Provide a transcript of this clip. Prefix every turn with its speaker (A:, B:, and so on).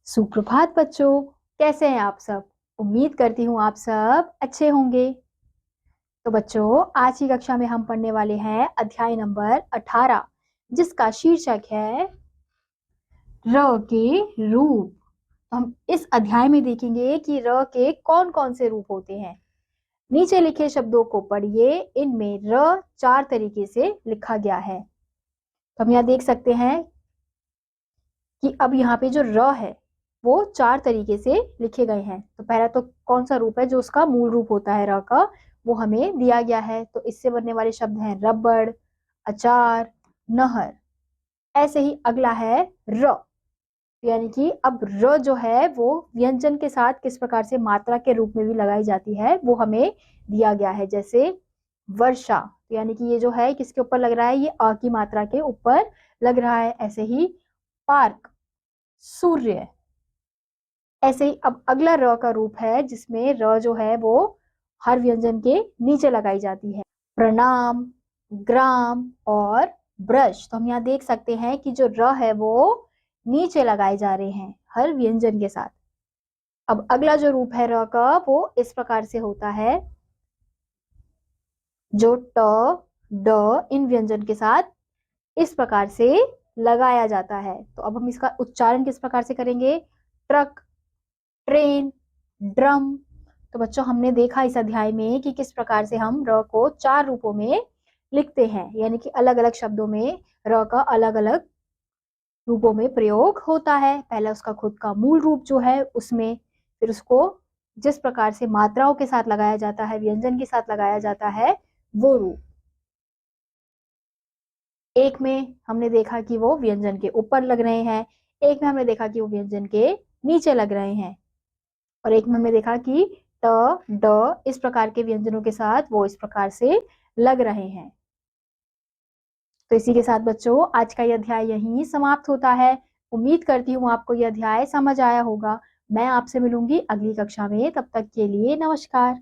A: सुप्रभात बच्चों, कैसे हैं आप सब। उम्मीद करती हूँ आप सब अच्छे होंगे। तो बच्चों, आज की कक्षा में हम पढ़ने वाले हैं अध्याय नंबर 18, जिसका शीर्षक है र के रूप। तो हम इस अध्याय में देखेंगे कि र के कौन कौन से रूप होते हैं। नीचे लिखे शब्दों को पढ़िए, इनमें र 4 तरीके से लिखा गया है। तो हम यहाँ देख सकते हैं कि अब यहाँ पे जो र है वो 4 तरीके से लिखे गए हैं। तो पहला तो कौन सा रूप है जो उसका मूल रूप होता है र का, वो हमें दिया गया है। तो इससे बनने वाले शब्द हैं रबड़, अचार, नहर। ऐसे ही अगला है र, यानी कि अब र जो है वो व्यंजन के साथ किस प्रकार से मात्रा के रूप में भी लगाई जाती है वो हमें दिया गया है। जैसे वर्षा, यानी कि ये जो है किसके ऊपर लग रहा है, ये अ की मात्रा के ऊपर लग रहा है। ऐसे ही पार्क, सूर्य। ऐसे ही अब अगला र का रूप है जिसमें र जो है वो हर व्यंजन के नीचे लगाई जाती है। प्रणाम, ग्राम और ब्रश। तो हम यहाँ देख सकते हैं कि जो र है वो नीचे लगाए जा रहे हैं हर व्यंजन के साथ। अब अगला जो रूप है र का वो इस प्रकार से होता है, जो ट, ड इन व्यंजन के साथ इस प्रकार से लगाया जाता है। तो अब हम इसका उच्चारण किस प्रकार से करेंगे, ट्रक, ट्रेन, ड्रम। तो बच्चों, हमने देखा इस अध्याय में कि किस प्रकार से हम र को 4 रूपों में लिखते हैं, यानी कि अलग अलग शब्दों में र का अलग अलग रूपों में प्रयोग होता है। पहला उसका खुद का मूल रूप जो है उसमें, फिर उसको जिस प्रकार से मात्राओं के साथ लगाया जाता है, व्यंजन के साथ लगाया जाता है, वो रूप। एक में हमने देखा कि वो व्यंजन के ऊपर लग रहे हैं, एक में हमने देखा कि वो व्यंजन के नीचे लग रहे हैं, और एक में हमने देखा कि ट, ड इस प्रकार के व्यंजनों के साथ वो इस प्रकार से लग रहे हैं। तो इसी के साथ बच्चों, आज का यह अध्याय यहीं समाप्त होता है। उम्मीद करती हूँ आपको यह अध्याय समझ आया होगा। मैं आपसे मिलूंगी अगली कक्षा में, तब तक के लिए नमस्कार।